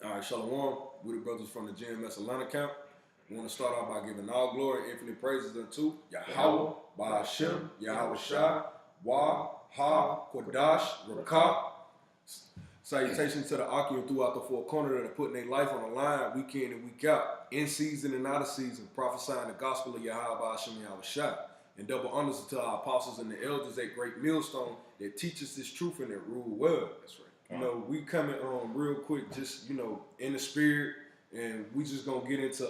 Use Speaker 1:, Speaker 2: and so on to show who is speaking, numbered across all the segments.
Speaker 1: All right, Shalom. We're the brothers from the GMS Atlanta camp. We want to start off by giving all glory and infinite praises unto Yahweh, Ba'ashem, Yahweh Shai, Wa, Ha, Kodash, Rakah. Salutations to the Akim throughout the four corners that are putting their life on the line week in and week out, in season and out of season, prophesying the gospel of Yahweh, Ba'ashem, Yahweh Shai. And double honors to our apostles and the elders at Great Millstone that teach us this truth and that rule well. That's right. You know, we coming real quick, just, you know, in the spirit, and we just gonna get into,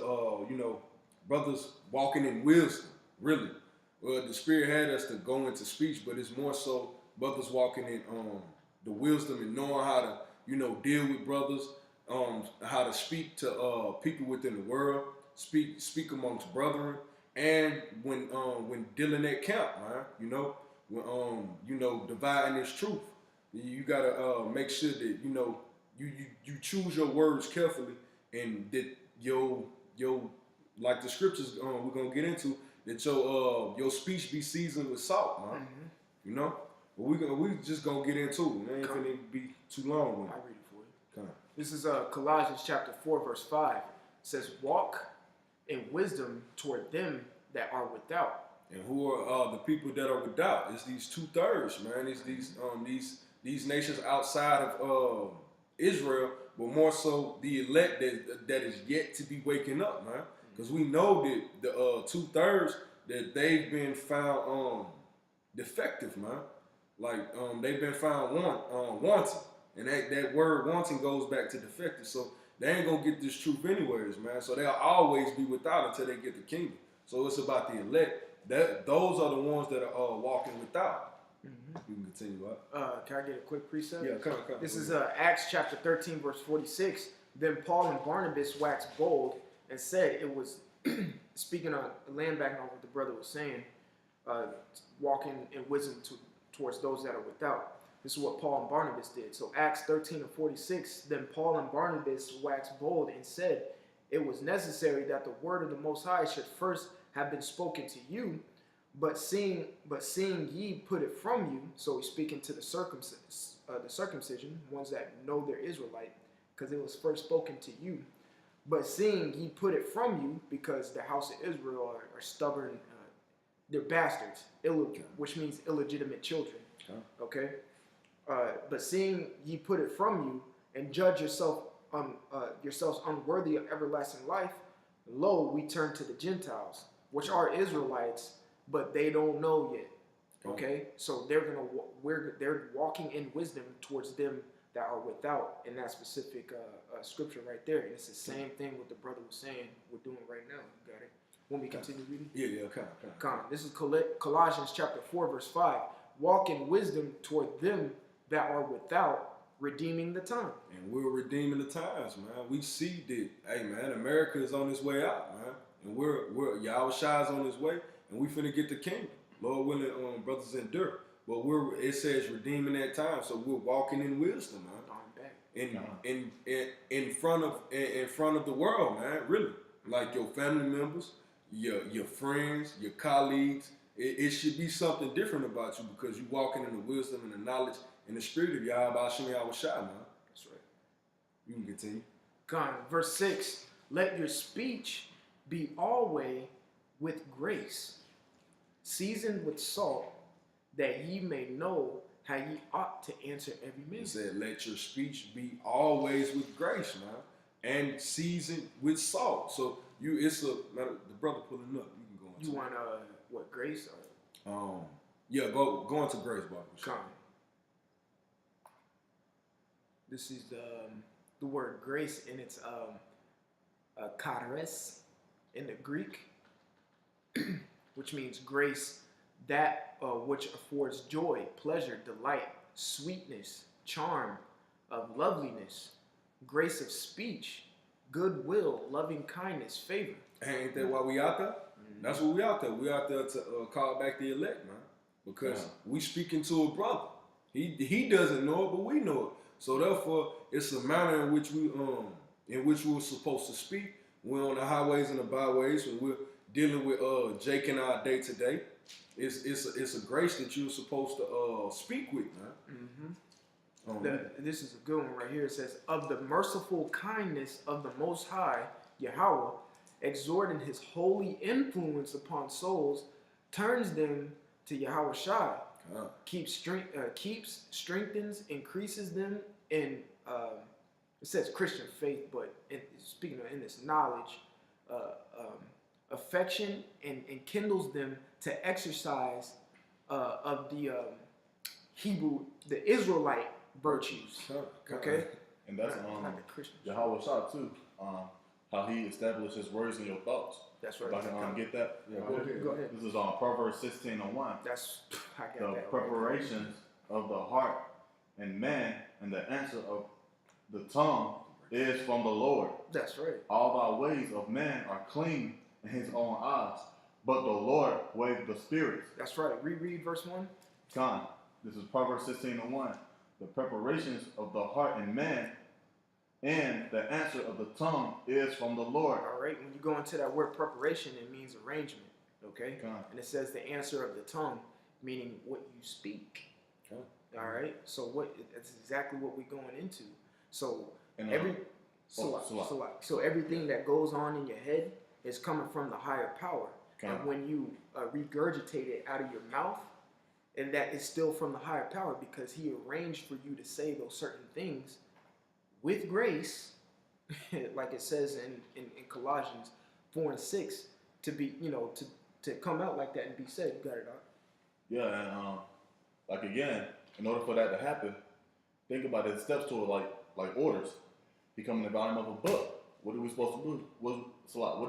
Speaker 1: you know, brothers walking in wisdom, really. Well, the spirit had us to go into speech, but it's more so brothers walking in the wisdom and knowing how to, you know, deal with brothers, how to speak to people within the world, speak amongst brethren, and when dealing at camp, man, you know, when you know, dividing this truth. You gotta make sure that you know you choose your words carefully, and that your like the scriptures we're gonna get into, that your speech be seasoned with salt, man. Mm-hmm. You know, but we just gonna get into it. It ain't gonna be too long.
Speaker 2: I read it for you. Come on. This is Colossians chapter 4 verse 5. It says, "Walk in wisdom toward them that are without."
Speaker 1: And who are the people that are without? It's these 2/3, man. It's these nations outside of Israel, but more so the elect that is yet to be waking up, man. Because we know that the 2/3 that they've been found defective, man. Like they've been found wanting, and that word wanting goes back to defective. So they ain't gonna get this truth anyways, man. So they'll always be without until they get the kingdom. So it's about the elect. Those are the ones that are walking without. Mm-hmm. You can continue, right?
Speaker 2: Can I get a quick precept?
Speaker 1: Yeah, come.
Speaker 2: This is Acts chapter 13, verse 46. Then Paul and Barnabas waxed bold and said, it was, speaking on, laying back on what the brother was saying, walking in wisdom towards those that are without. This is what Paul and Barnabas did. So Acts 13 and 46, then Paul and Barnabas waxed bold and said, it was necessary that the word of the Most High should first have been spoken to you, but seeing ye put it from you. So he's speaking to the circumcision, ones that know they're Israelite, because it was first spoken to you. But seeing ye put it from you, because the house of Israel are stubborn, they're bastards, which means illegitimate children. Okay? But seeing ye put it from you, and judge yourselves unworthy of everlasting life, lo, we turn to the Gentiles, which are Israelites, but they don't know yet. Okay, so they're walking in wisdom towards them that are without in that specific scripture right there, and it's the same thing what the brother was saying we're doing right now. You got it? Want me to continue reading?
Speaker 1: Yeah, come.
Speaker 2: This is Colossians chapter 4 verse 5. Walk in wisdom toward them that are without, redeeming the time.
Speaker 1: And we're redeeming the times, man. We see that, hey man, America is on its way out, man, and we're Yahweh Shai is on his way. And we finna get the kingdom, Lord willing, brothers endure. But it says redeeming that time, so we're walking in wisdom, man. In front of the world, man. Really, like your family members, your friends, your colleagues. It should be something different about you because you're walking in the wisdom and the knowledge and the spirit of Yahweh Ba'ashem Yahweh Shai, man.
Speaker 2: That's right.
Speaker 1: You can continue.
Speaker 2: Verse 6. Let your speech be always with grace, seasoned with salt, that ye may know how ye ought to answer every man.
Speaker 1: It said, let your speech be always with grace, man, and seasoned with salt. So the brother pulling up. You can go into.
Speaker 2: You want what, grace or?
Speaker 1: Yeah, go into grace, brother.
Speaker 2: Come. This is the word grace, and it's charis in the Greek, which means grace, that which affords joy, pleasure, delight, sweetness, charm, of loveliness, grace of speech, goodwill, loving kindness, favor.
Speaker 1: Ain't that why we out there? Mm-hmm. That's what we out there. We out there to call back the elect, man, because we speaking to a brother. He doesn't know it, but we know it. So therefore, it's a manner in which we're supposed to speak. We're on the highways and the byways, and we're dealing with Jake in our day to day. It's a grace that you're supposed to speak with, man.
Speaker 2: Mm-hmm. This is a good one right here. It says, of the merciful kindness of the Most High, Yahweh, exhorting his holy influence upon souls, turns them to Yahweh Shai, keeps, strengthens, increases them in, it says Christian faith, but speaking of in this knowledge, affection, and kindles them to exercise of the Hebrew, the Israelite virtues. Okay?
Speaker 3: And that's
Speaker 2: not the Christians.
Speaker 3: Yahweh Shah too. How he established his words in your thoughts.
Speaker 2: That's right.
Speaker 3: If I can get that.
Speaker 1: Yeah,
Speaker 2: Go ahead.
Speaker 3: This is on Proverbs 16:1.
Speaker 2: That's I got
Speaker 3: The
Speaker 2: that.
Speaker 3: preparations of the heart and man, and the answer of the tongue is from the Lord.
Speaker 2: That's right.
Speaker 3: All thy ways of man are clean in his own eyes, but the Lord weighs the spirits.
Speaker 2: That's right. Reread verse 1.
Speaker 3: Con. This is Proverbs 16:1. The preparations of the heart and man, and the answer of the tongue is from the Lord.
Speaker 2: All right. When you go into that word preparation, it means arrangement. Okay.
Speaker 3: Con.
Speaker 2: And it says the answer of the tongue, meaning what you speak.
Speaker 1: Okay.
Speaker 2: All right. So that's exactly what we're going into. So
Speaker 3: And,
Speaker 2: so everything that goes on in your head is coming from the higher power.
Speaker 3: Con.
Speaker 2: And when you regurgitate it out of your mouth, and that is still from the higher power, because he arranged for you to say those certain things with grace, like it says in Colossians 4:6, to be, to come out like that and be said. You got it, Doc?
Speaker 3: Yeah, and like again, in order for that to happen, think about it. Steps to it like orders. Becoming the volume of a book. What are we supposed to do? What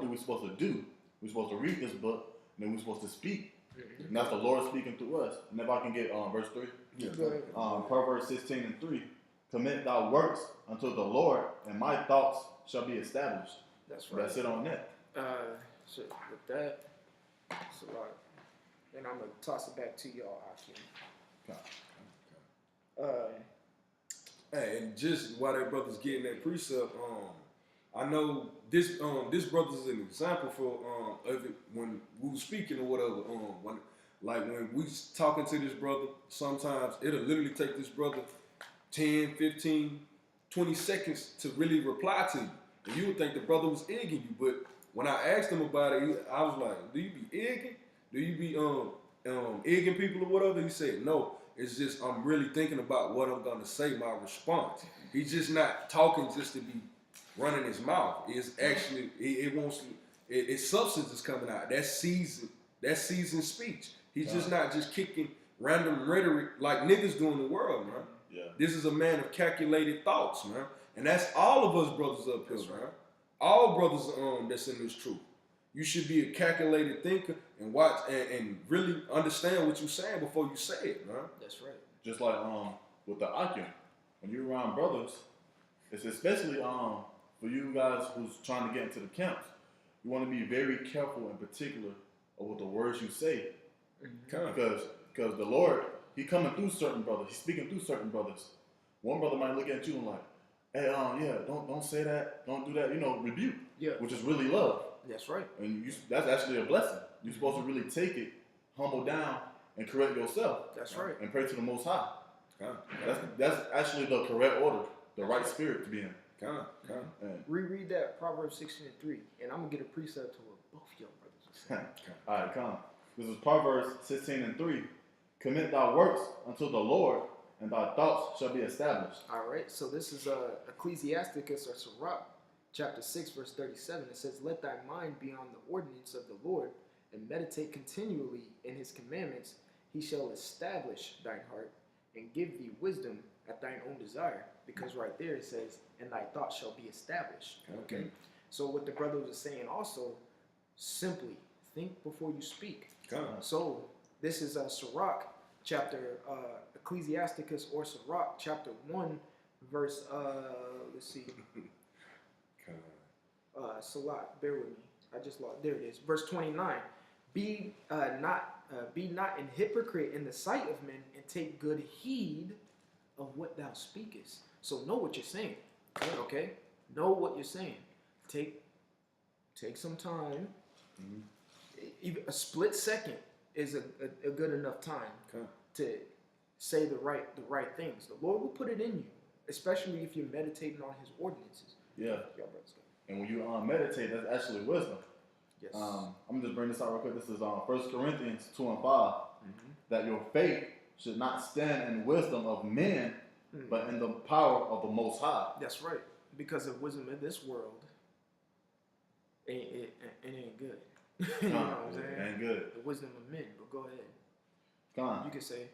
Speaker 3: are we supposed to do? We're supposed to read this book, and then we're supposed to speak.
Speaker 2: Mm-hmm.
Speaker 3: And that's the Lord speaking through us. And if I can get verse 3.
Speaker 1: Yeah.
Speaker 2: Go ahead.
Speaker 3: Proverbs 16:3. Commit thy works unto the Lord, and my thoughts shall be established.
Speaker 2: That's right.
Speaker 3: That's it on that.
Speaker 2: So with that, it's a lot. And I'm gonna toss it back to y'all, Akim.
Speaker 1: Hey, and just while that brother's getting that precept, I know this brother's an example for of it when we were speaking or whatever. When we talking to this brother, sometimes it'll literally take this brother 10, 15, 20 seconds to really reply to you. And you would think the brother was egging you, but when I asked him about it, I was like, do you be egging? Do you be egging people or whatever? He said, no. It's just I'm really thinking about what I'm gonna say, my response. He's just not talking just to be running his mouth. It's actually it's substance is coming out. That's seasoned speech. He's just not just kicking random rhetoric like niggas do in the world, man.
Speaker 3: Yeah.
Speaker 1: This is a man of calculated thoughts, man. And that's all of us brothers up here, man. All brothers that's in this truth. You should be a calculated thinker and watch and really understand what you're saying before you say it, man.
Speaker 2: That's right.
Speaker 3: Just like with the Akim, when you're around brothers, it's especially for you guys who's trying to get into the camps. You want to be very careful and particular of what the words you say, because the Lord, He coming through certain brothers. He's speaking through certain brothers. One brother might look at you and like, hey, don't say that, don't do that. Rebuke.
Speaker 2: Yeah.
Speaker 3: Which is really love.
Speaker 2: That's right.
Speaker 3: And that's actually a blessing. You're supposed to really take it, humble down, and correct yourself.
Speaker 2: That's right.
Speaker 3: And pray to the Most High. That's actually the correct order, the right spirit to be in. And
Speaker 2: Reread that Proverbs 16:3, and I'm gonna get a precept to what both y'all brothers are saying.
Speaker 3: all right, come. This is Proverbs 16:3. Commit thy works unto the Lord, and thy thoughts shall be established.
Speaker 2: All right. So this is Ecclesiasticus or Sirach, chapter 6, verse 37. It says, "Let thy mind be on the ordinance of the Lord, and meditate continually in His commandments. He shall establish thine heart, and give thee wisdom at thine own desire." Because right there it says, "And thy thoughts shall be established." Okay. So what the brother was saying also, simply think before you speak. So this is Sirach, chapter Ecclesiasticus or Sirach, chapter 1, verse let's see. Salat, bear with me. I just lost. There it is. Verse 29. Be not an hypocrite in the sight of men, and take good heed of what thou speakest. So know what you're saying. Okay? Know what you're saying. Take some time. Even a split second is a good enough time to say the right things. The Lord will put it in you, especially if you're meditating on His ordinances.
Speaker 3: Yeah.
Speaker 2: Y'all brothers go.
Speaker 3: And when you meditate, that's actually wisdom.
Speaker 2: Yes.
Speaker 3: I'm gonna just bring this out real quick. This is 1 Corinthians 2 and 5.
Speaker 2: Mm-hmm.
Speaker 3: That your faith should not stand in wisdom of men,
Speaker 2: Mm.
Speaker 3: but in the power of the Most High.
Speaker 2: That's right. Because of wisdom in this world, it ain't good. You know what I'm saying?
Speaker 3: Ain't good.
Speaker 2: The wisdom of men. But go ahead.
Speaker 3: Con.
Speaker 2: You can say,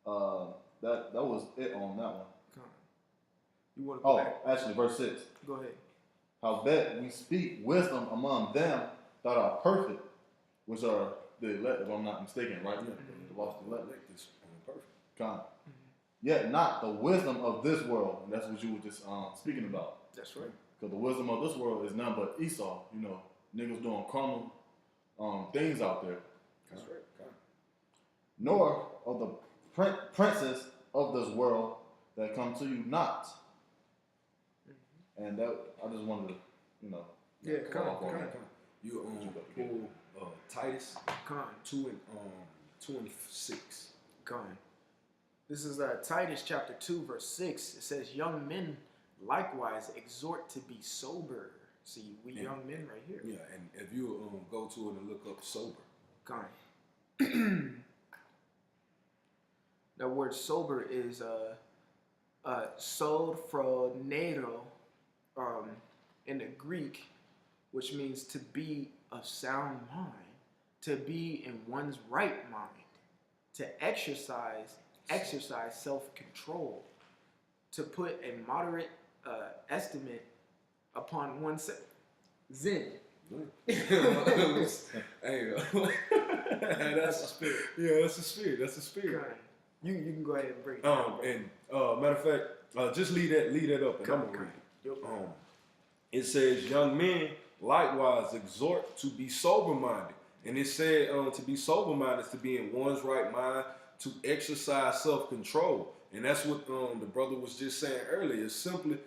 Speaker 3: That was it on that one.
Speaker 2: come on. You want to go
Speaker 3: Oh,
Speaker 2: back?
Speaker 3: actually, verse 6.
Speaker 2: Go ahead.
Speaker 3: Howbeit we speak wisdom among them that are perfect, which are the elect, if I'm not mistaken, right?
Speaker 1: Yeah.
Speaker 3: The lost elect.
Speaker 1: This perfect.
Speaker 3: Con. Yet not the wisdom of this world. And that's what you were just speaking about.
Speaker 2: That's right.
Speaker 3: Because the wisdom of this world is none but Esau. You know, niggas doing carnal things out there.
Speaker 2: That's right.
Speaker 3: Nor of the princes of this world that come to you not. And that, I just wanted to, you know.
Speaker 2: Yeah,
Speaker 3: go
Speaker 2: come
Speaker 3: off
Speaker 2: on.
Speaker 3: that.
Speaker 1: You pull Titus
Speaker 2: Come on.
Speaker 1: 2 and 6.
Speaker 2: Come on. This is Titus chapter 2, verse 6. It says, young men likewise exhort to be sober. See, we young men right here.
Speaker 1: Yeah, and if you go to it and look up sober.
Speaker 2: Come on. That word sober is sophronero in the Greek, which means to be of sound mind, to be in one's right mind, to exercise self-control, to put a moderate estimate upon oneself. Zen.
Speaker 1: Hey, that's a spirit. Yeah, that's a spirit. That's a spirit.
Speaker 2: You can go ahead and break it down.
Speaker 1: And matter of fact, just leave that up, and I'm gonna read it. It says, "Young men likewise exhort to be sober-minded," and it said to be sober-minded is to be in one's right mind, to exercise self-control, and that's what the brother was just saying earlier. It's simply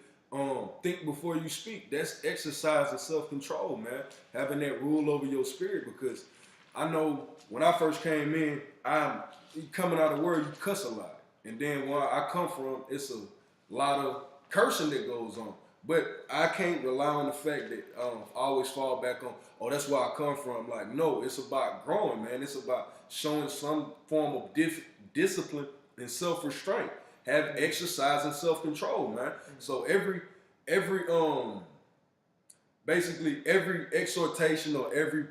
Speaker 1: think before you speak. That's exercising self-control, man. Having that rule over your spirit, because I know when I first came in, I'm coming out of the word, you cuss a lot. And then where I come from, it's a lot of cursing that goes on. But I can't rely on the fact that I always fall back on, oh, that's where I come from. Like, no, it's about growing, man. It's about showing some form of discipline and self-restraint. Have exercise and self-control, man. So basically every exhortation or every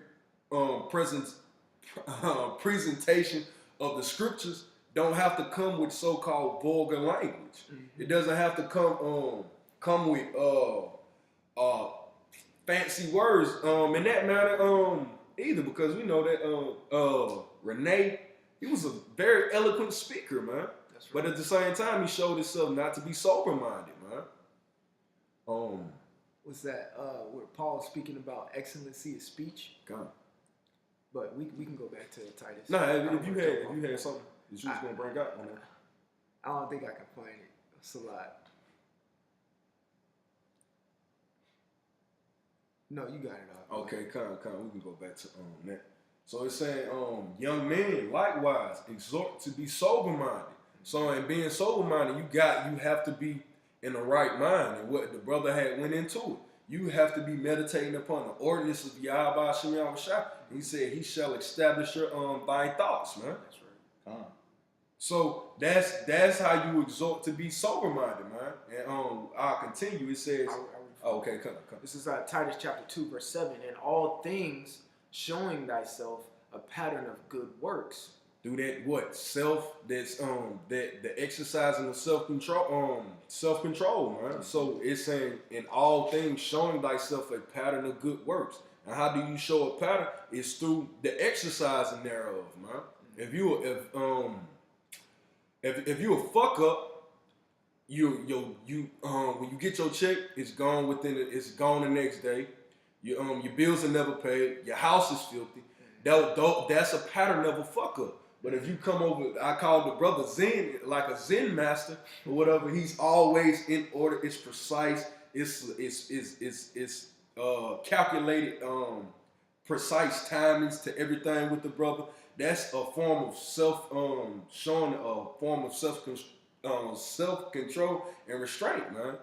Speaker 1: presentation of the scriptures don't have to come with so-called vulgar language. It doesn't have to come with fancy words in that matter either, because we know that Renee, he was a very eloquent speaker, man. That's right. But at the same time, he showed himself not to be sober-minded, man.
Speaker 2: What's that? Where Paul is speaking about excellency of speech.
Speaker 1: God.
Speaker 2: But we can go back to Titus.
Speaker 1: No, if you had something that you was gonna bring up on that.
Speaker 2: I don't think I can find it. It's a lot. No, you got it all.
Speaker 1: Okay, kind. We can go back to that. So it's saying, young men likewise exhort to be sober-minded. So in being sober-minded, you have to be in the right mind. And what the brother had went into it. You have to be meditating upon the ordinance of Yahweh Shem Yahushua. He said, he shall establish your thy thoughts, man.
Speaker 2: That's right.
Speaker 1: So that's how you exhort to be sober-minded, man. And I'll continue. It says, okay, come.
Speaker 2: This is Titus chapter 2, verse 7. In all things, showing thyself a pattern of good works.
Speaker 1: Do that what? That's the exercising of self-control, man. So it's saying in all things showing thyself a pattern of good works. And how do you show a pattern? It's through the exercising thereof, man. If you a fuck up, you when you get your check, it's gone it's gone the next day. Your bills are never paid. Your house is filthy. That's a pattern of a fuck up. But if you come over, I call the brother Zen, like a Zen master or whatever. He's always in order. It's precise. It's calculated, precise timings to everything with the brother. that's a form of showing a form of self-control and restraint, man.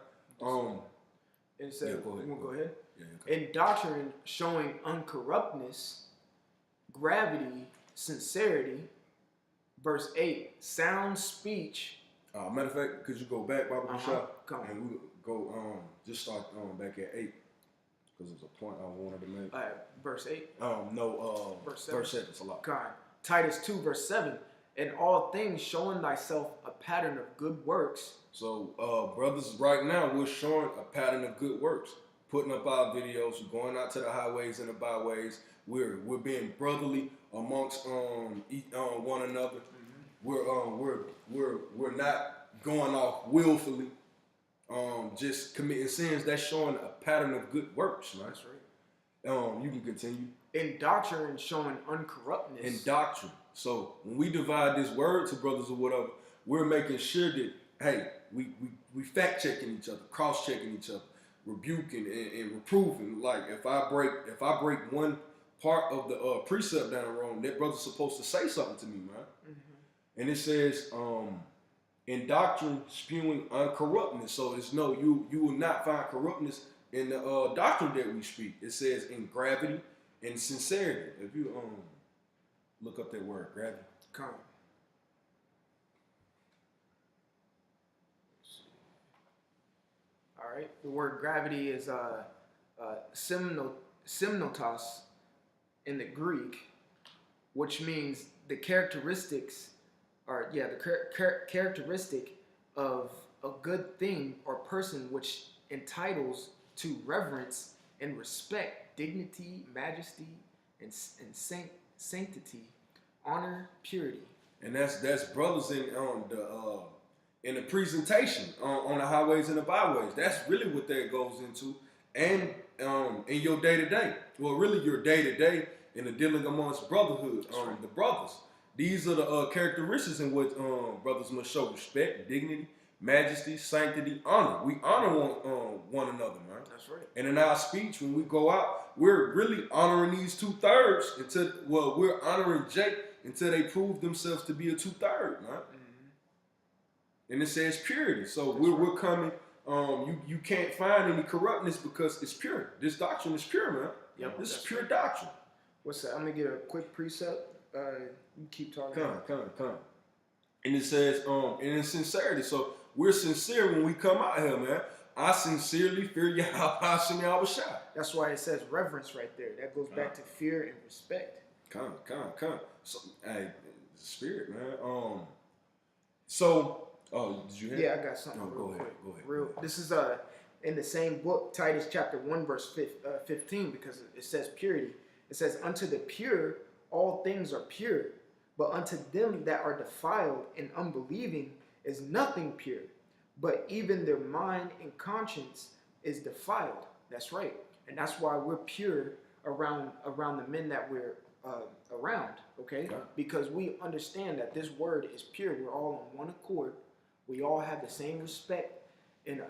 Speaker 2: It says,
Speaker 1: Yeah, go ahead.
Speaker 2: you want to go ahead?
Speaker 1: Yeah, okay.
Speaker 2: In doctrine showing uncorruptness, gravity, sincerity. Verse 8, sound speech.
Speaker 1: Matter of fact, could you go back, Baba Shah?
Speaker 2: Come on.
Speaker 1: And we go just start back at 8 because there's a point I wanted to make.
Speaker 2: Verse 8.
Speaker 1: Verse 7. It's a lot.
Speaker 2: God. Titus 2, verse 7. In all things showing thyself a pattern of good works.
Speaker 1: So, brothers, right now we're showing a pattern of good works, putting up our videos, going out to the highways and the byways. We're being brotherly amongst one another. We're not going off willfully, just committing sins. That's showing a pattern of good works, man.
Speaker 2: That's right.
Speaker 1: You can continue.
Speaker 2: In doctrine showing uncorruptness.
Speaker 1: In doctrine. So when we divide this word to brothers or whatever, we're making sure that, hey, we fact checking each other, cross checking each other, rebuking and reproving. Like if I break one part of the precept down wrong, that brother's supposed to say something to me, man. Mm-hmm. And it says, in doctrine spewing uncorruptness. So it's no, you will not find corruptness in the doctrine that we speak. It says in gravity and sincerity. If you look up that word, gravity.
Speaker 2: Come. All right. The word gravity is semnotos in the Greek, which means the characteristics, or the characteristic of a good thing or person which entitles to reverence and respect, dignity, majesty, and sanctity, honor, purity.
Speaker 1: And that's brothers in the presentation on the highways and the byways. That's really what that goes into, and in your day to day. Well, really your day to day in the dealing amongst brotherhood,
Speaker 2: right.
Speaker 1: The brothers. These are the characteristics in which brothers must show respect, dignity, majesty, sanctity, honor. We honor one another, man.
Speaker 2: That's right.
Speaker 1: And in our speech, when we go out, we're really honoring these 2/3 until, well, we're honoring Jake until they prove themselves to be a 2/3, man. Mm-hmm. And it says purity. So we're coming. You can't find any corruptness because it's pure. This doctrine is pure, man.
Speaker 2: Yep,
Speaker 1: This is pure doctrine.
Speaker 2: What's that? I'm gonna get a quick precept. You keep talking.
Speaker 1: Come. And it says, and in sincerity. So we're sincere when we come out here, man. I sincerely fear Yahweh Shai.
Speaker 2: That's why it says reverence right there. That goes back to fear and respect.
Speaker 1: Come. So, hey, spirit, man. So, did you hear?
Speaker 2: Yeah, I got something.
Speaker 1: No, go ahead.
Speaker 2: Real. This is in the same book, Titus chapter 1, verse 15, because it says purity. It says, unto the pure, all things are pure, but unto them that are defiled and unbelieving is nothing pure, but even their mind and conscience is defiled. That's right. And that's why we're pure around the men that we're around, okay?
Speaker 1: Yeah.
Speaker 2: Because we understand that this word is pure. We're all on one accord. We all have the same respect and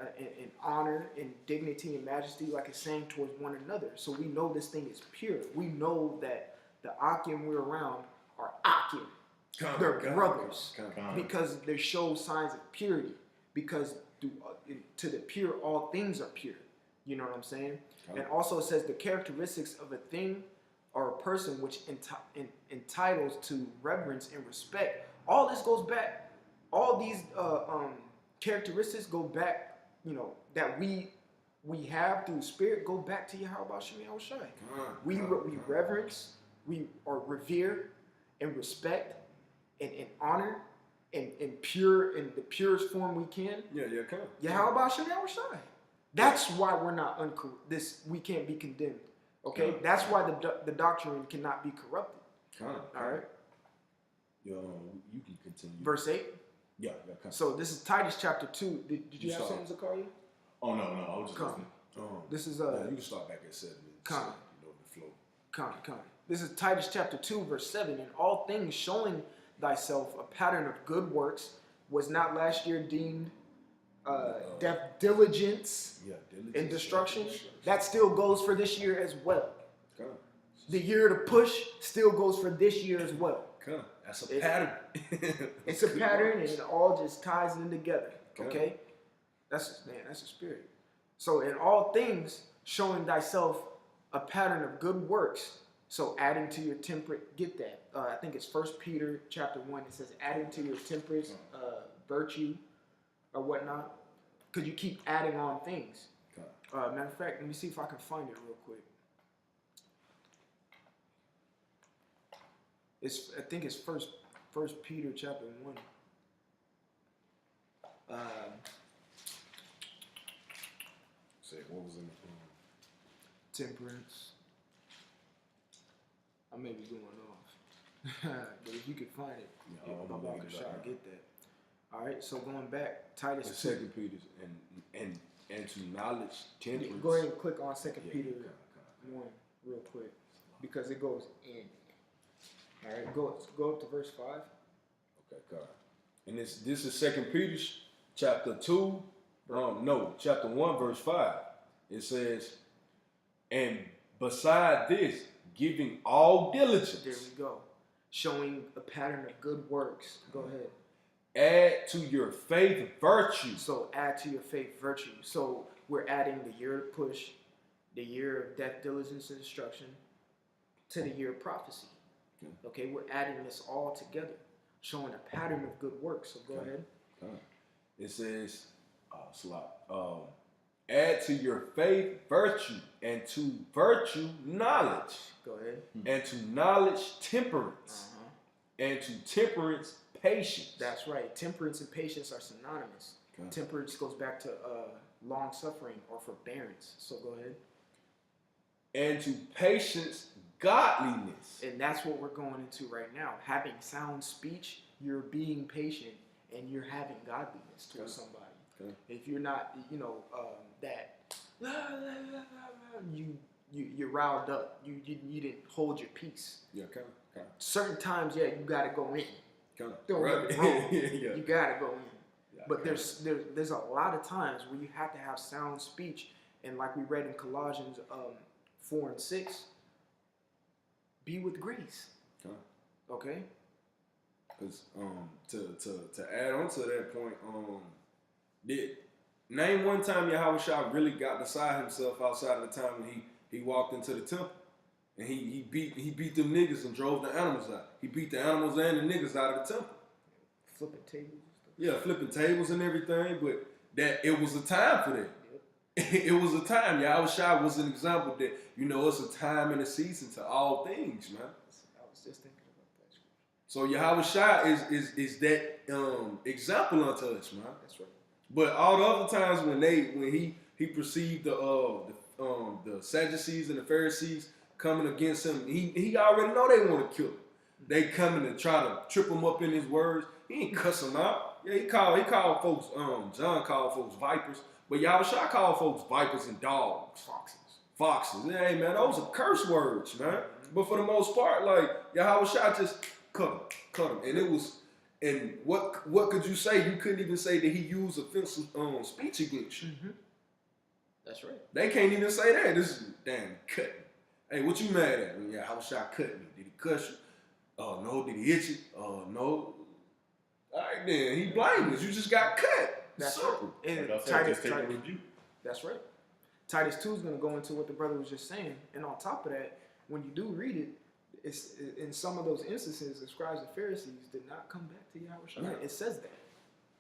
Speaker 2: honor and dignity and majesty, like it's saying, towards one another. So we know this thing is pure. We know that the Akim we're around are Akim. They're brothers. Because they show signs of purity. Because to the pure, all things are pure. You know what I'm saying? And also it says the characteristics of a thing or a person which entitles to reverence and respect. All this goes back. All these characteristics go back, that we have through spirit, go back to Yahweh Shem Yahushai. We reverence, we are revere and respect and honor and pure in the purest form we can.
Speaker 1: Come.
Speaker 2: Yahweh Shem Yahushai. That's why we're not we can't be condemned. Okay? That's why the doctrine cannot be corrupted. All right?
Speaker 1: You can continue.
Speaker 2: Verse 8.
Speaker 1: Yeah, come.
Speaker 2: So this is Titus chapter 2. Did you have something, Zakaria?
Speaker 3: Oh, no, I was just listening.
Speaker 2: This is
Speaker 1: you can start back at 7.
Speaker 2: Come.
Speaker 1: The flow.
Speaker 2: Come. This is Titus chapter 2, verse 7. In all things showing thyself a pattern of good works, was not last year deemed diligence and destruction? That still goes for this year as well. The year to push still goes for this year as well.
Speaker 1: Come, that's a
Speaker 2: It-
Speaker 1: pattern.
Speaker 2: It's a pattern, and it all just ties in together.
Speaker 1: Okay.
Speaker 2: Okay, that's a spirit. So in all things, showing thyself a pattern of good works. So adding to your temperate, get that. I think it's 1 Peter chapter 1. It says adding to your temperance, virtue, or whatnot. Because you keep adding on things.
Speaker 1: Okay.
Speaker 2: Matter of fact, let me see if I can find it real quick. I think it's First Peter chapter 1.
Speaker 1: Say what was in
Speaker 2: Temperance. I may be going off. But if you could find it,
Speaker 1: Yeah,
Speaker 2: I'm
Speaker 1: I'll
Speaker 2: about
Speaker 1: look
Speaker 2: to
Speaker 1: it
Speaker 2: try
Speaker 1: up.
Speaker 2: to get that. Alright, so going back, Titus
Speaker 1: the
Speaker 2: 2.
Speaker 1: Second Peter's and to knowledge, temperance.
Speaker 2: Go ahead and click on 2
Speaker 1: Yeah,
Speaker 2: Peter
Speaker 1: okay.
Speaker 2: 1 real quick. Because it goes in. Alright, go up to verse 5.
Speaker 1: Okay, God. And this is Second Peter chapter 2. Chapter 1, verse 5. It says, and beside this, giving all diligence,
Speaker 2: There we go. Showing a pattern of good works. Go ahead.
Speaker 1: add to your faith virtue.
Speaker 2: So add to your faith virtue. So we're adding the year of push, the year of death, diligence, and destruction, to the year of prophecy. Okay, we're adding this all together, showing a pattern of good works. So go ahead.
Speaker 1: It says, add to your faith virtue, and to virtue knowledge,
Speaker 2: Go ahead.
Speaker 1: and to knowledge temperance, and to temperance patience.
Speaker 2: That's right. Temperance and patience are synonymous.
Speaker 1: Okay.
Speaker 2: Temperance goes back to long suffering or forbearance. So go ahead.
Speaker 1: And to patience godliness.
Speaker 2: And that's what we're going into right now. Having sound speech, you're being patient, and you're having godliness towards somebody.
Speaker 1: Okay.
Speaker 2: If you're not, you're riled up. You didn't hold your peace.
Speaker 1: Yeah, okay.
Speaker 2: Certain times, you gotta go in.
Speaker 1: Kind
Speaker 2: Don't
Speaker 1: right.
Speaker 2: get me wrong.
Speaker 1: Yeah.
Speaker 2: You gotta go in.
Speaker 1: Yeah,
Speaker 2: But
Speaker 1: okay.
Speaker 2: there's a lot of times where you have to have sound speech, and like we read in Colossians 4 and 6, be with grace. Okay.
Speaker 1: Because to add on to that point, name one time Yahweh Shah really got beside himself outside of the time when he walked into the temple. And he beat them niggas and drove the animals out. He beat the animals and the niggas out of the temple.
Speaker 2: Flipping tables and stuff.
Speaker 1: Yeah, flipping tables and everything, but that it was a time for that.
Speaker 2: Yep.
Speaker 1: It was a time. Yahweh Shah was an example that, it's a time and a season to all things, man.
Speaker 2: I was just thinking about that scripture.
Speaker 1: So Yahweh Shah is that example unto us, man.
Speaker 2: That's right.
Speaker 1: But all the other times when he perceived the Sadducees and the Pharisees coming against him, he already know they want to kill him. They coming to try to trip him up in his words. He ain't cuss him out. Yeah, he called folks, John called folks vipers, but Yahweh Shah called folks vipers and dogs. Foxes. Hey man, those are curse words, man. But for the most part, like Yahweh Shah just cut him. And it was, and what could you say? You couldn't even say that he used offensive speech against you.
Speaker 2: Mm-hmm. That's right.
Speaker 1: They can't even say that. This is damn cut me. Hey, what you mad at? Well, Yahweh Shah cut me. Did he cuss you? Oh no. Did he hit you? Oh no. All right then, he blameless. You just got cut.
Speaker 2: That's
Speaker 1: Simple.
Speaker 2: right. And
Speaker 3: Like I said,
Speaker 2: Titus,
Speaker 3: just take a review.
Speaker 2: that's right. Titus 2 is going to go into what the brother was just saying. And on top of that, when you do read it, it's in some of those instances, the scribes and Pharisees did not come back to Yahweh Shah.
Speaker 1: Yeah.
Speaker 2: It says that.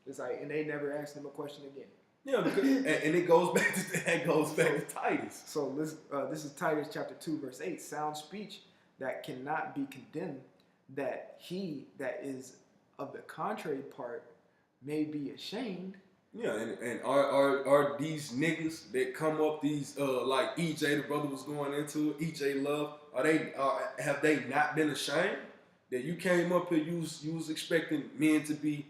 Speaker 2: It's like, and they never asked him a question again.
Speaker 1: Yeah, because, and it goes back to Titus.
Speaker 2: So this is Titus chapter 2, verse 8. Sound speech that cannot be condemned, that he that is of the contrary part may be ashamed.
Speaker 1: Yeah, and are these niggas that come up, these like EJ, the brother was going into it, EJ Love, have they not been ashamed that you came up here, you was expecting men to be,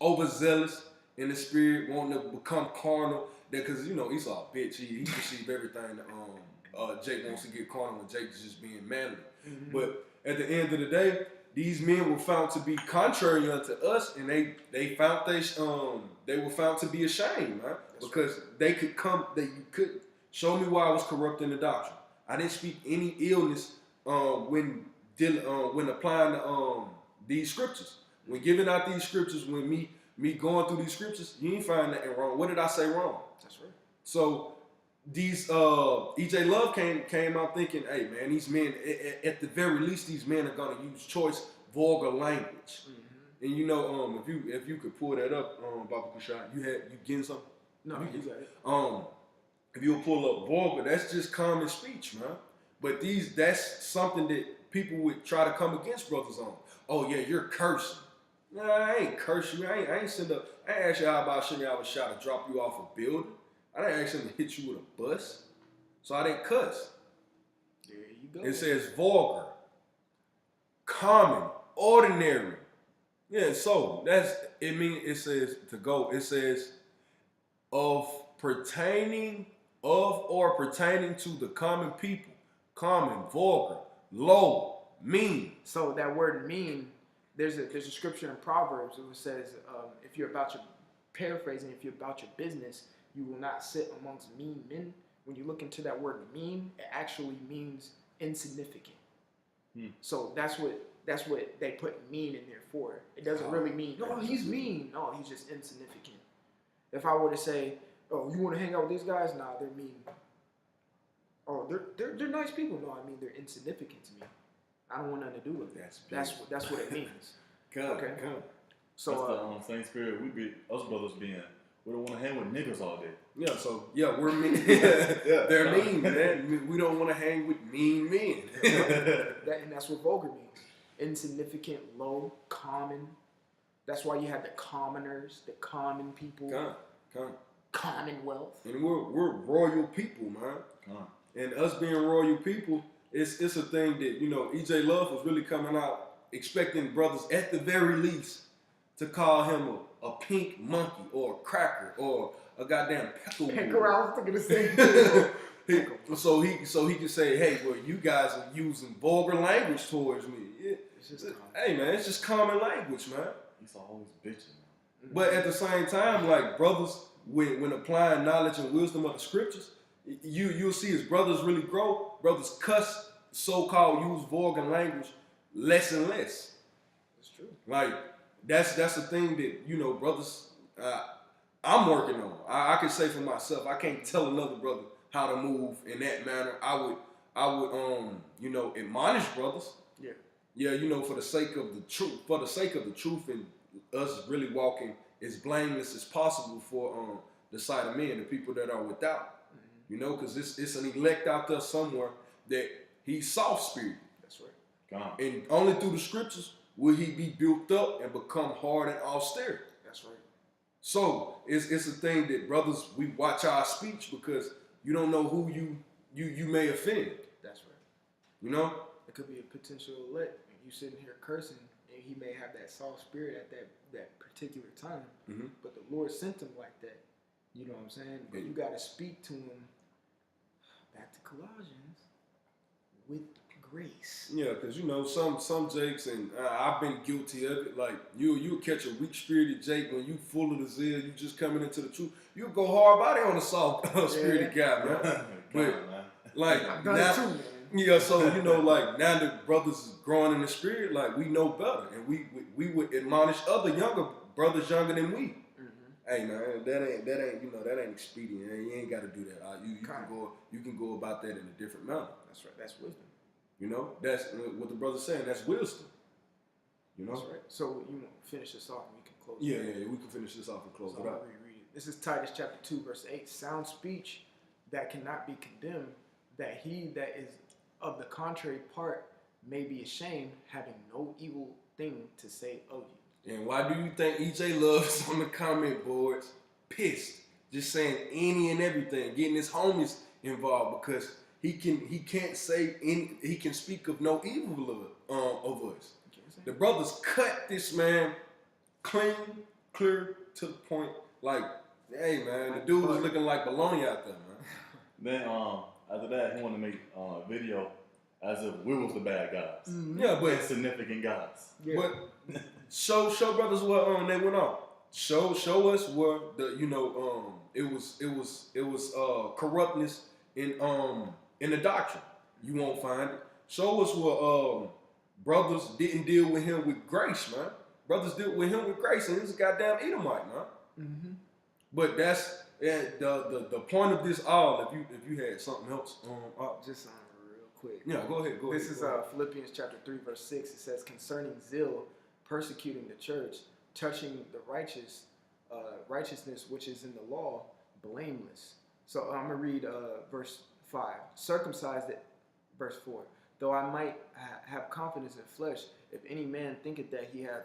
Speaker 1: overzealous in the spirit, wanting to become carnal, that because Esau a bitch, he perceived everything that Jake wants to get carnal and Jake is just being manly.
Speaker 2: Mm-hmm.
Speaker 1: But at the end of the day, these men were found to be contrary unto us, and they were found to be ashamed, man, because they could come, you could show me why I was corrupt in the doctrine. I didn't speak any illness when when applying these scriptures, when giving out these scriptures, when me going through these scriptures, you ain't find nothing wrong. What did I say wrong?
Speaker 2: That's right.
Speaker 1: So these EJ Love came out thinking, hey man, these men at the very least, these men are gonna use choice vulgar language.
Speaker 2: Mm-hmm.
Speaker 1: And you know, if you could pull that up, Baba Kushai, you getting something?
Speaker 2: No, you got it.
Speaker 1: If you pull up vulgar, that's just common speech, man. But that's something that people would try to come against brothers on. Oh yeah, you're cursing. Nah, I ain't curse you. I ain't asked you how about Shimmy I was shot to drop you off a building. I didn't ask him to hit you with a bus. So I didn't cuss.
Speaker 2: There you go.
Speaker 1: It says vulgar, common, ordinary. Yeah, so it says to go. It says pertaining to the common people, common, vulgar, low, mean.
Speaker 2: So that word mean, there's a scripture in Proverbs that says, if you're about your business, you will not sit amongst mean men. When you look into that word mean, it actually means insignificant. So that's what they put mean in there for. It doesn't really mean, no, he's mean. No, he's just insignificant. If I were to say, oh, you want to hang out with these guys? Nah, they're mean. Oh, they're nice people. No, I mean they're insignificant to me. I don't want nothing to do with it. That's what it means.
Speaker 1: Okay.
Speaker 2: So
Speaker 3: that's the same spirit us brothers being. We don't want to hang with niggas all day.
Speaker 1: Yeah, so we're mean. They're mean, man. We don't want to hang with mean men.
Speaker 2: and that's what vulgar means. Insignificant, low, common. That's why you have the commoners, the common people. Commonwealth.
Speaker 1: And we're royal people, man. And us being royal people, it's a thing that, you know, EJ Love was really coming out expecting brothers at the very least to call him a pink monkey or a cracker or a goddamn peckle.
Speaker 2: I was thinking the same thing.
Speaker 1: So he can say, hey, well, you guys are using vulgar language towards me. Hey man, it's just common language, man.
Speaker 3: He's always bitching.
Speaker 1: But at the same time, like brothers, when applying knowledge and wisdom of the scriptures, you'll see as brothers really grow, brothers cuss, so-called use vulgar language less and less.
Speaker 2: That's true.
Speaker 1: Like that's the thing that, you know, brothers, I'm working on. I can say for myself, I can't tell another brother how to move in that manner. I would you know, admonish brothers. Yeah, you know, for the sake of the truth, and us really walking as blameless as possible for the sight of men, the people that are without. Mm-hmm. You know, because it's an elect out there somewhere that he's soft-spirited.
Speaker 2: That's right.
Speaker 1: And only through the scriptures will he be built up and become hard and austere.
Speaker 2: That's right.
Speaker 1: So it's a thing that brothers, we watch our speech because you don't know who you may offend.
Speaker 2: That's right.
Speaker 1: You know?
Speaker 2: It could be a potential elect. You sitting here cursing, and he may have that soft spirit at that particular time.
Speaker 1: Mm-hmm.
Speaker 2: But the Lord sent him like that. You know what I'm saying? But you got to speak to him. Back to Colossians with grace.
Speaker 1: Yeah, because you know some Jakes, and I've been guilty of it. Like you'll catch a weak spirited Jake when you full of the zeal, you just coming into the truth. You'll go hard body on a soft spirited guy, man. But like
Speaker 2: I've done it too, man.
Speaker 1: Yeah, so you know, like now that brothers is growing in the spirit, like we know better, and we would admonish other younger brothers younger than we. Mm-hmm. Hey man, that ain't expedient. You ain't got to do that. You can go about that in a different manner.
Speaker 2: That's right. That's wisdom.
Speaker 1: You know, that's what the brother's saying. That's wisdom. You know.
Speaker 2: That's right. So you want to finish this off, and we can close.
Speaker 1: Yeah, we can finish this off and close it out.
Speaker 2: Reread it. This is Titus chapter 2, verse 8. Sound speech that cannot be condemned, that he that is of the contrary part may be ashamed, having no evil thing to say of you.
Speaker 1: And why do you think EJ Love is on the comment boards pissed, just saying any and everything, getting his homies involved because he can speak of no evil of us. The brothers cut this man clean, clear to the point. Like, hey man, the dude was looking like baloney out there, man.
Speaker 3: Then after that, he wanted to make a video as if we was the bad guys.
Speaker 2: Mm-hmm.
Speaker 1: Yeah, but
Speaker 3: insignificant guys.
Speaker 1: Yeah. But show brothers what they went on. Show us where it was corruptness in the doctrine. You won't find it. Show us where brothers didn't deal with him with grace, man. Brothers dealt with him with grace, and he was a goddamn Edomite, man.
Speaker 2: Mm-hmm.
Speaker 1: But that's the point of this all. If you had something else,
Speaker 2: Just real quick.
Speaker 1: yeah, go ahead.
Speaker 2: This is
Speaker 1: go ahead.
Speaker 2: Philippians chapter 3, verse 6. It says, concerning zeal, persecuting the church, touching the righteousness which is in the law, blameless. So I'm going to read verse 5. Circumcised, verse 4. Though I might have confidence in flesh, if any man thinketh that he hath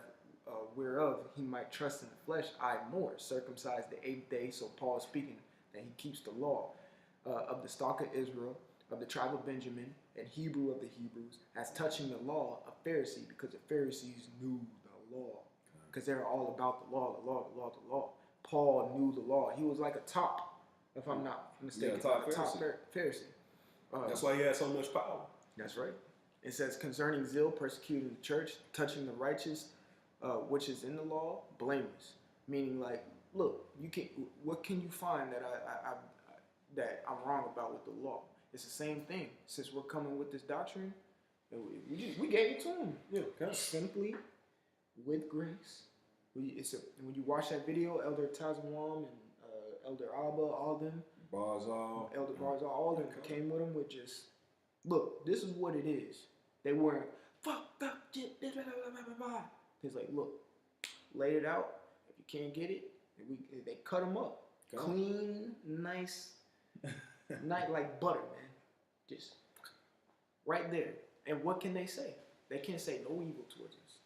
Speaker 2: whereof he might trust in the flesh, I more. Circumcised the 8th day, so Paul is speaking that he keeps the law, of the stock of Israel, of the tribe of Benjamin, and Hebrew of the Hebrews, as touching the law, a Pharisee, because the Pharisees knew the law, because they're all about the law, the law, the law, the law. Paul knew the law. He was like a top, if I'm not mistaken,
Speaker 1: top
Speaker 2: a top
Speaker 1: Pharisee.
Speaker 2: Pharisee.
Speaker 1: That's why he had so much power.
Speaker 2: That's right. It says, concerning zeal, persecuting the church, touching the righteous, which is in the law, blameless. Meaning, like, look, what can you find that I'm wrong about with the law? It's the same thing. Since we're coming with this doctrine, we gave it to him.
Speaker 1: Yeah, okay.
Speaker 2: Simply, with grace. When you watch that video, Elder Tazawam and Elder Abba, all them,
Speaker 1: Barzal.
Speaker 2: Elder Barzal, all them came with him with just, look, this is what it is. They weren't, fucked up, shit, blah, blah, blah, blah, blah. He's like, look, laid it out. If you can't get it, they cut them up.
Speaker 1: Okay.
Speaker 2: Clean, nice, not like butter, man. Just right there. And what can they say? They can't say no evil towards us.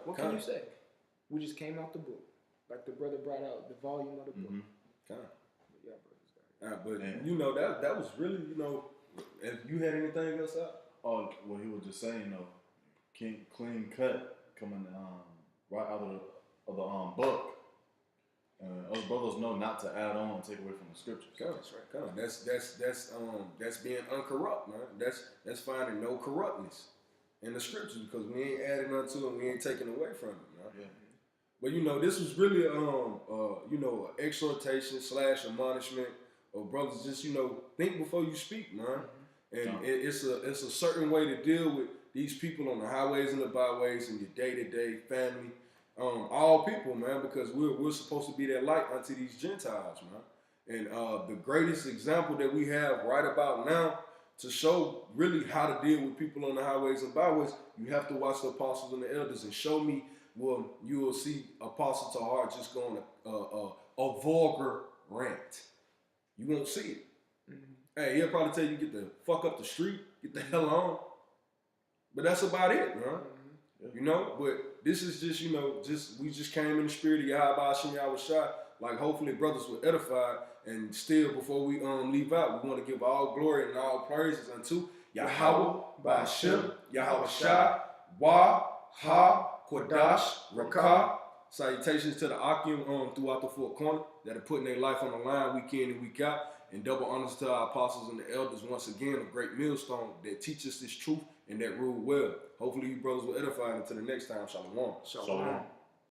Speaker 2: What can you say? We just came out the book. Like the brother brought out the volume of the book.
Speaker 1: Kind.
Speaker 2: Yeah, brothers.
Speaker 1: But you know that was really, you know, if you had anything else out.
Speaker 3: Oh, well, he was just saying, clean cut coming right out of the book. Us brothers know not to add on and take away from the scriptures.
Speaker 1: That's right. That's being uncorrupt, man. That's finding no corruptness in the scriptures, because we ain't adding nothing to it, we ain't taking away from it, man.
Speaker 3: Yeah.
Speaker 1: But you know, this was really you know, an exhortation / admonishment of brothers. Just, you know, think before you speak, man. And it's a certain way to deal with these people on the highways and the byways in your day-to-day family. All people, man, because we're supposed to be that light unto these Gentiles, man. And the greatest example that we have right about now to show really how to deal with people on the highways and byways, you have to watch the apostles and the elders and show me. Well, you will see Apostle Tahar just going a vulgar rant. You won't see it. Hey, he'll probably tell you get the fuck up the street, get the hell on. But that's about it, man. You know, but this is just, you know, we just came in the spirit of Yahweh Hashem Yahweh Shai. Like, hopefully brothers were edified. And still, before we leave out, we want to give all glory and all praises unto Yahweh Hashem Yahweh Shai, Wa, Ha, Kodash, Rakah. Salutations to the Akim throughout the four corners that are putting their life on the line week in and week out. And double honors to our apostles and the elders once again, a great millstone that teach us this truth and that rule well. Hopefully you brothers will edify until the next time. Shalom.
Speaker 2: Shalom.